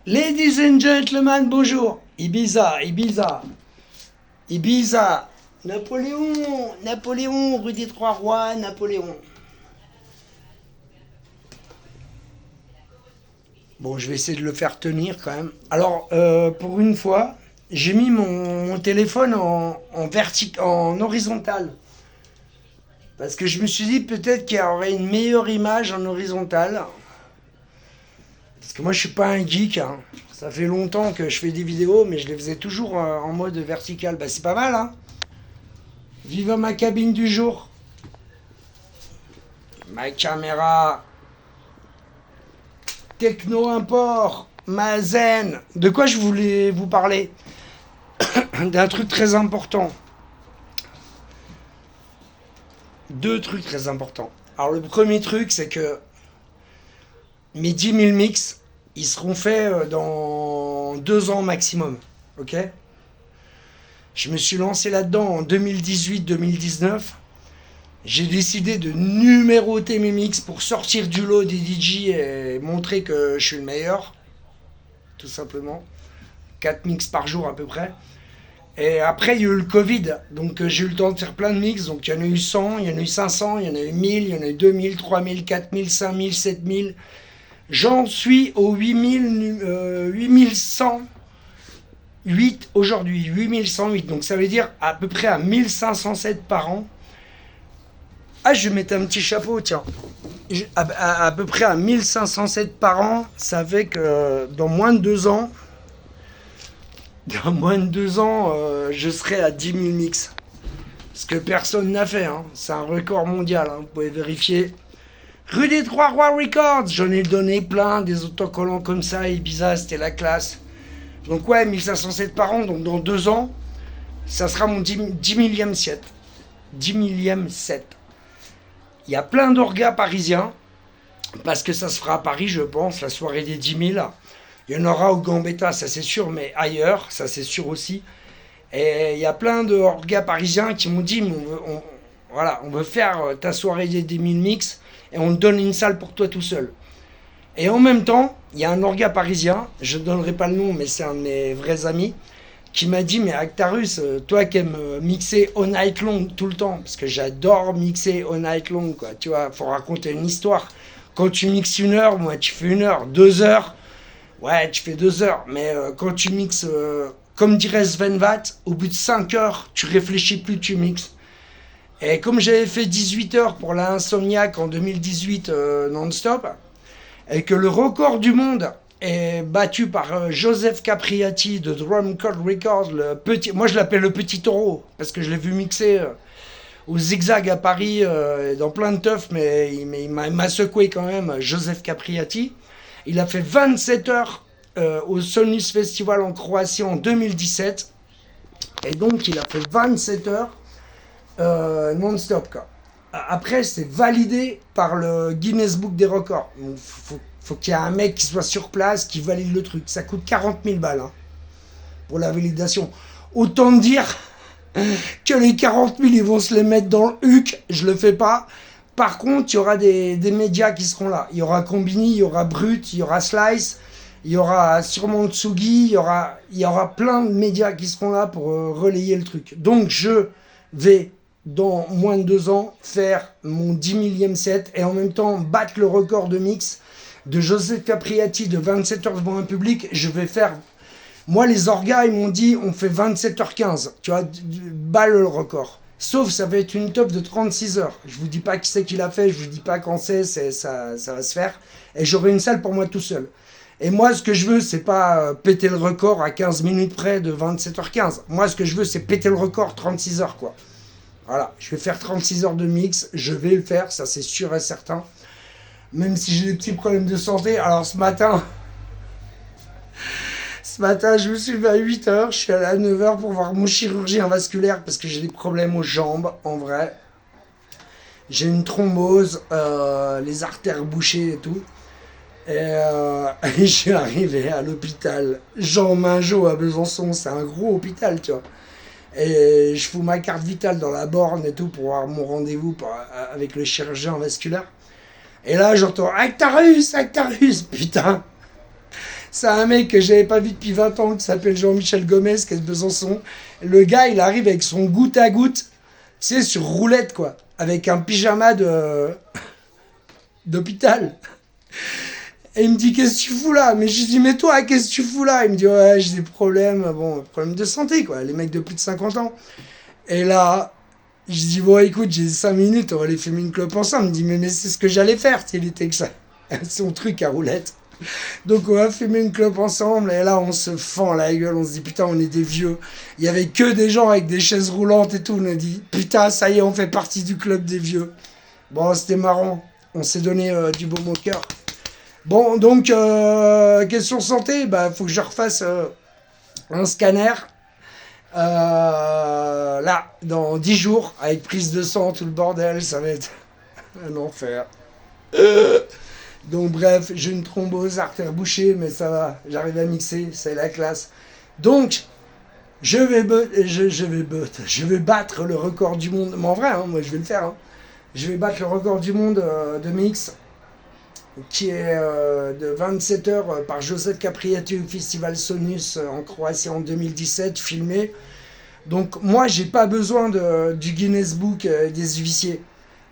Ladies and gentlemen, bonjour. Ibiza, Ibiza, Ibiza. Napoléon, Napoléon, rue des Trois Rois, Napoléon. Bon, je vais essayer de le faire tenir quand même. Alors, pour une fois, j'ai mis mon téléphone en horizontal. Parce que je me suis dit peut-être qu'il y aurait une meilleure image en horizontal. Parce que moi, je suis pas un geek, hein. Ça fait longtemps que je fais des vidéos, mais je les faisais toujours en mode vertical. Bah, c'est pas mal, hein. Vive ma cabine du jour. Ma caméra. Techno Import. Ma zen. De quoi je voulais vous parler? D'un truc très important. Deux trucs très importants. Alors, le premier truc, c'est que mes 10 000 mix, ils seront faits dans 2 ans maximum. Ok? Je me suis lancé là-dedans en 2018-2019. J'ai décidé de numéroter mes mix pour sortir du lot des DJ et montrer que je suis le meilleur. Tout simplement. 4 mix par jour à peu près. Et après, il y a eu le Covid. Donc j'ai eu le temps de faire plein de mix. Donc il y en a eu 100, il y en a eu 500, il y en a eu 1000, il y en a eu 2000, 3000, 4000, 5000, 7000. J'en suis au 8108 aujourd'hui, 8108. Donc ça veut dire à peu près à 1507 par an. Ah, je vais mettre un petit chapeau, tiens. À peu près à 1507 par an, ça fait que dans moins de 2 ans, je serai à 10 000 mix. Ce que personne n'a fait, hein. C'est un record mondial, hein. Vous pouvez vérifier. Rue des Trois Rois Records, j'en ai donné plein, des autocollants comme ça, Ibiza, c'était la classe. Donc ouais, 1507 par an, donc dans 2 ans, ça sera mon 10 millième set. 10 millième set. Il y a plein d'orgas parisiens, parce que ça se fera à Paris, je pense, la soirée des 10 000. Il y en aura au Gambetta, ça c'est sûr, mais ailleurs, ça c'est sûr aussi. Et il y a plein d'orgas parisiens qui m'ont dit, on veut faire ta soirée des 10 000 mix, et on te donne une salle pour toi tout seul. Et en même temps, il y a un orga parisien, je ne donnerai pas le nom, mais c'est un de mes vrais amis, qui m'a dit, mais Actarus, toi qui aimes mixer all night long tout le temps, parce que j'adore mixer all night long, quoi, tu vois, faut raconter une histoire. Quand tu mixes 1 heure, moi tu fais 1 heure, 2 heures, ouais, tu fais 2 heures, mais quand tu mixes, comme dirait Sven Vath, au bout de 5 heures, tu réfléchis plus, tu mixes. Et comme j'avais fait 18 heures pour la Insomniac en 2018 non-stop, et que le record du monde est battu par Joseph Capriati de Drum Code Records, le petit, moi je l'appelle le petit taureau, parce que je l'ai vu mixer au Zigzag à Paris, dans plein de teufs, mais il m'a secoué quand même, Joseph Capriati. Il a fait 27 heures au Solnus Festival en Croatie en 2017, et donc il a fait 27 heures non-stop, quoi. Après, c'est validé par le Guinness Book des records. Il faut qu'il y ait un mec qui soit sur place, qui valide le truc. Ça coûte 40 000 balles, hein, pour la validation. Autant dire que les 40 000, ils vont se les mettre dans le huc. Je le fais pas. Par contre, il y aura des médias qui seront là. Il y aura Combini, il y aura Brut, il y aura Slice, il y aura sûrement Tsugi, il y aura plein de médias qui seront là pour relayer le truc. Donc, je vais dans moins de 2 ans, faire mon 10 millième set et en même temps battre le record de mix de Joseph Capriati de 27 heures devant un public. Je vais faire... Moi, les orgas, ils m'ont dit, on fait 27h15. Tu vois, balle le record. Sauf, ça va être une top de 36 heures. Je vous dis pas qui c'est qui l'a fait, je vous dis pas quand ça va se faire. Et j'aurai une salle pour moi tout seul. Et moi, ce que je veux, c'est pas péter le record à 15 minutes près de 27h15. Moi, ce que je veux, c'est péter le record 36 heures, quoi. Voilà, je vais faire 36 heures de mix, je vais le faire, ça c'est sûr et certain. Même si j'ai des petits problèmes de santé. Alors ce matin, je me suis levé à 8 heures, je suis allé à 9 heures pour voir mon chirurgien vasculaire parce que j'ai des problèmes aux jambes, en vrai. J'ai une thrombose, les artères bouchées et tout. Et je suis arrivé à l'hôpital Jean Mingeot à Besançon, c'est un gros hôpital, tu vois. Et je fous ma carte vitale dans la borne et tout pour avoir mon rendez-vous avec le chirurgien vasculaire. Et là, j'entends Actarus, Actarus, putain. C'est un mec que j'avais pas vu depuis 20 ans qui s'appelle Jean-Michel Gomez, qui est de Besançon. Le gars, il arrive avec son goutte à goutte, tu sais, sur roulette, quoi. Avec un pyjama d'hôpital. Et il me dit, qu'est-ce que tu fous là? Mais je lui dis, mais toi, qu'est-ce que tu fous là? Il me dit, ouais, j'ai des problèmes, problèmes de santé, quoi. Les mecs de plus de 50 ans. Et là, je dis, bon, écoute, j'ai 5 minutes, on va aller fumer une clope ensemble. Il me dit, mais c'est ce que j'allais faire, il était que ça. Son truc à roulette. Donc on va fumer une clope ensemble et là on se fend la gueule, on se dit putain on est des vieux. Il y avait que des gens avec des chaises roulantes et tout, on a dit putain ça y est on fait partie du club des vieux. Bon c'était marrant, on s'est donné du baume au cœur. Bon donc question santé, bah faut que je refasse un scanner. Là dans 10 jours avec prise de sang, tout le bordel, ça va être un enfer. Donc bref, j'ai une thrombose, artère bouchée, mais ça va, j'arrive à mixer, c'est la classe. Donc, je vais battre le record du monde. Mais en vrai, hein, moi je vais le faire. Hein. Je vais battre le record du monde de mix, qui est de 27 heures par Joseph Capriati au Festival Sonus en Croatie en 2017, filmé. Donc moi, j'ai pas besoin du Guinness Book des huissiers.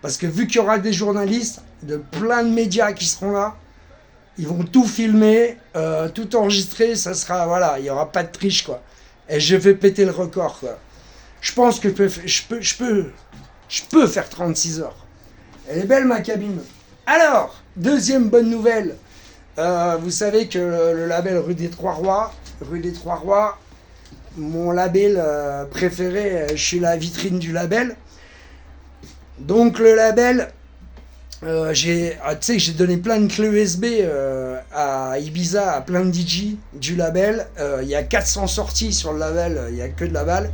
Parce que vu qu'il y aura des journalistes de plein de médias qui seront là, ils vont tout filmer, tout enregistrer, ça sera, voilà, il n'y aura pas de triche, quoi. Et je vais péter le record, quoi. Je pense que je peux faire 36 heures. Elle est belle, ma cabine. Alors, deuxième bonne nouvelle. Vous savez que le label Rue des Trois Rois, mon label préféré, je suis la vitrine du label. Donc le label, tu sais que j'ai donné plein de clés USB à Ibiza, à plein de DJ du label. Il y a 400 sorties sur le label, il n'y a que de la balle.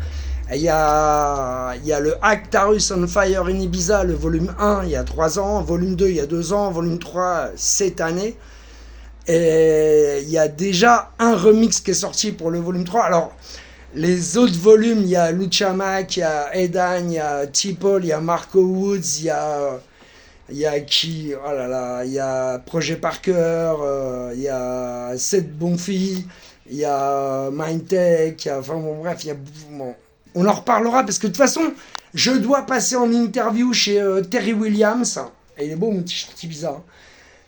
Il y a le Actarus on Fire in Ibiza, le volume 1, il y a 3 ans, volume 2, il y a 2 ans, volume 3, cette année. Et il y a déjà un remix qui est sorti pour le volume 3. Alors, les autres volumes, il y a Lucha Mac, il y a Edan, il y a T-Paul, il y a Marco Woods, il y a qui, oh là là, il y a Projet Parker, il y a Seth Bonfi, il y a Mindtech, enfin bon bref, il y a, bon, on en reparlera parce que de toute façon, je dois passer en interview chez Terry Williams, et il est beau mon t-shirt bizarre.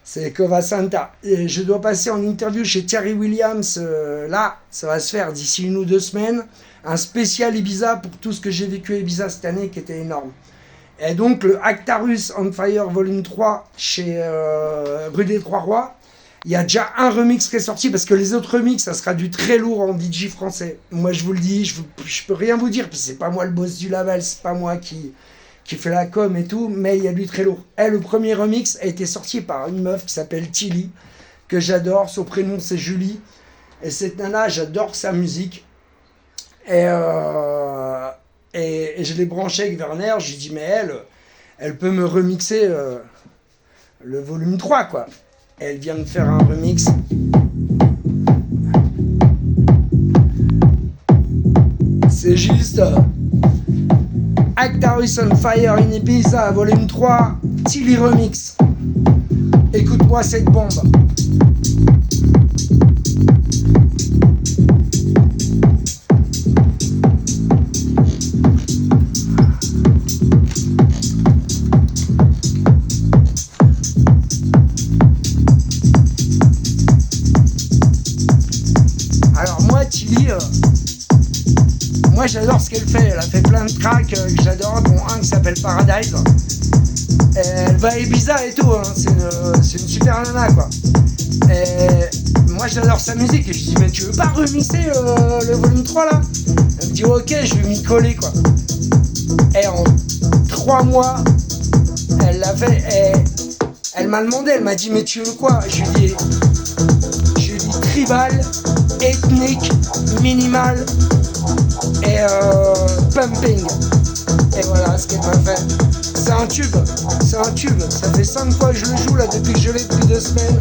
C'est Cova Santa. Et je dois passer en interview chez Terry Williams. Là, ça va se faire d'ici 1 ou 2 semaines. Un spécial Ibiza pour tout ce que j'ai vécu à Ibiza cette année qui était énorme. Et donc, le Actarus on Fire Volume 3 chez Rue des Trois Rois. Il y a déjà un remix qui est sorti parce que les autres remix, ça sera du très lourd en DJ français. Moi, je vous le dis, je peux rien vous dire parce que c'est pas moi le boss du label, c'est pas moi qui fait la com et tout, mais il y a du très lourd. Et le premier remix a été sorti par une meuf qui s'appelle Tilly, que j'adore, son prénom c'est Julie, et cette nana, j'adore sa musique, et je l'ai branché avec Werner, je lui dis, mais elle peut me remixer le volume 3, quoi. Et elle vient de faire un remix. C'est juste... Actarus on Fire in Ibiza, volume 3, Tilly Remix. Écoute-moi cette bombe. Alors moi, Tilly... moi j'adore ce qu'elle fait, elle a fait plein de tracks que j'adore, dont un qui s'appelle Paradise. Et elle va à Ibiza et tout, hein. C'est une super nana quoi. Et moi j'adore sa musique et je dis mais tu veux pas remixer le volume 3 là? Elle me dit ok je vais m'y coller quoi. Et en 3 mois, elle l'a fait et elle m'a demandé, elle m'a dit mais tu veux quoi? Je lui ai dit tribal, ethnique, minimal et pumping. Et voilà ce qu'elle m'a fait. C'est un tube. Ça fait 5 fois que je le joue là depuis que je l'ai depuis 2 semaines.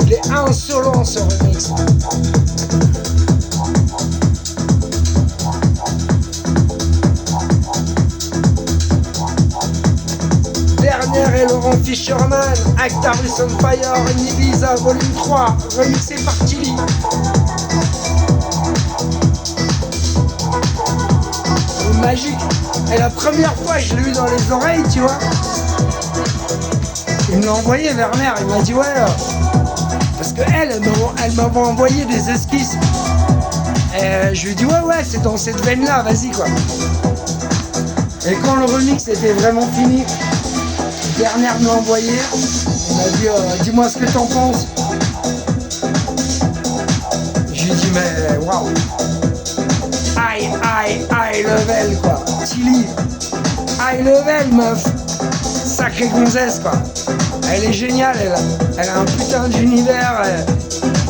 Il est insolent ce remix. Werner et Laurent Fischler Fisherman, Actarus on Fire, in Ibiza, volume 3, remixé par Tilly. Magique. Et la première fois je l'ai eu dans les oreilles, tu vois, il me l'a envoyé, Werner, il m'a dit ouais, parce que elle m'avait envoyé des esquisses. Et je lui ai dit ouais, c'est dans cette veine là, vas-y quoi. Et quand le remix était vraiment fini, Werner me l'a envoyé, il m'a dit dis-moi ce que t'en penses. Je lui ai dit mais waouh, high level quoi, Tilly, high level meuf, sacrée gonzesse quoi. Elle est géniale, elle a un putain d'univers.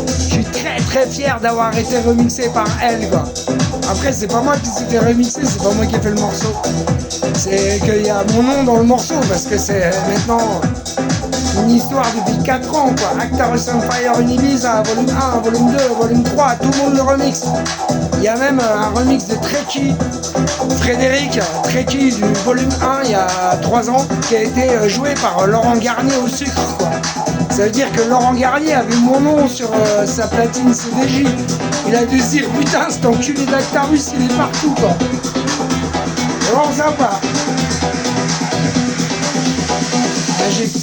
Je suis très fier d'avoir été remixé par elle quoi. Après c'est pas moi qui s'est fait remixer, c'est pas moi qui ai fait le morceau. C'est qu'il y a mon nom dans le morceau parce que c'est maintenant une histoire depuis 4 ans quoi. Actarus on Fire in Ibiza, volume 1, volume 2, volume 3, tout le monde le remixe. Il y a même un remix de Trekkie, Frédéric Trekkie du volume 1 il y a 3 ans qui a été joué par Laurent Garnier au sucre quoi. Ça veut dire que Laurent Garnier avait mon nom sur sa platine CDJ. Il a dû se dire putain cet enculé d'Actarus il est partout quoi. C'est vraiment sympa. Magique.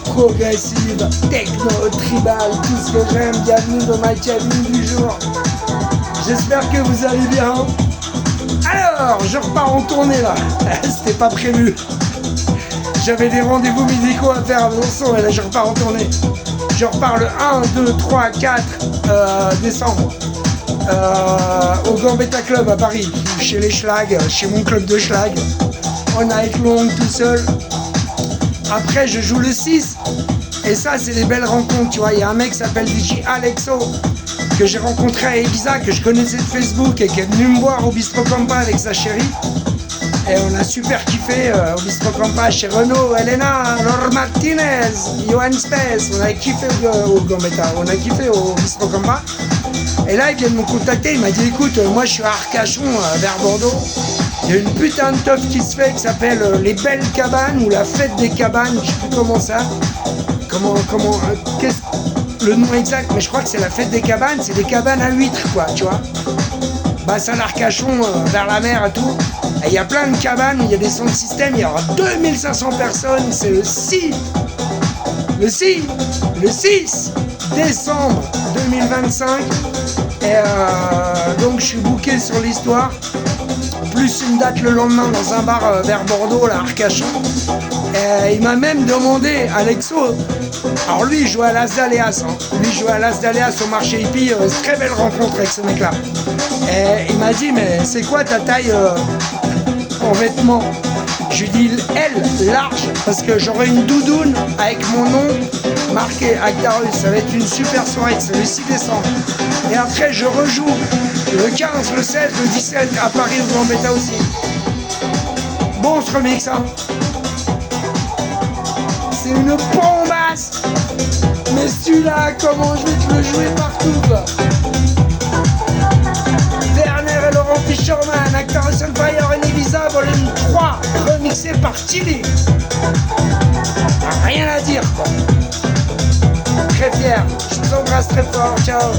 Progressive, techno, tribal, tout ce que j'aime, bienvenue dans ma cabine du jour. J'espère que vous allez bien. Alors, je repars en tournée là, c'était pas prévu. J'avais des rendez-vous musicaux à faire à Besançon et là je repars en tournée. Je repars le 1, 2, 3, 4 décembre au Gambetta Club à Paris, chez les Schlag, chez mon club de Schlag, all night long tout seul. Après je joue le 6 et ça c'est des belles rencontres, tu vois. Il y a un mec qui s'appelle DJ Alexo que j'ai rencontré à Ibiza, que je connaissais de Facebook et qui est venu me voir au Bistro Campa avec sa chérie. Et on a super kiffé au Bistro Campa chez Renaud, Elena, Laure Martinez, Johan Space. On a kiffé au Gambetta, on a kiffé au Bistro Campa. Et là il vient de me contacter, il m'a dit écoute, moi je suis à Arcachon vers Bordeaux. Il y a une putain de teuf qui se fait qui s'appelle les Belles Cabanes ou la Fête des Cabanes, je sais plus comment ça. Qu'est-ce le nom exact, mais je crois que c'est la Fête des Cabanes, c'est des cabanes à huîtres quoi, tu vois. Bassin d'Arcachon, vers la mer et tout. Et il y a plein de cabanes, il y a des sound systems, il y aura 2500 personnes, c'est le 6 décembre 2025. Et donc je suis booké sur l'histoire. Plus une date le lendemain dans un bar vers Bordeaux, là, Arcachon. Et il m'a même demandé, Alexo, alors lui il jouait à Las d'Aléas, lui il jouait à Las d'Aléas au marché hippie, très belle rencontre avec ce mec là. Et il m'a dit mais c'est quoi ta taille en vêtements? Je lui dis L, large, parce que j'aurai une doudoune avec mon nom marqué Actarus, ça va être une super soirée, c'est le 6 décembre. Et après je rejoue le 15, le 16, le 17 à Paris au Gambetta aussi. Bon on se remix hein. C'est une bombasse. Mais celui-là, comment je vais te le jouer partout quoi. Werner et Laurent Fisherman, Actarus on Fire in Ibiza, volume 3, remixé par Tilly. Rien à dire quoi. Très fier, je vous embrasse très fort, ciao.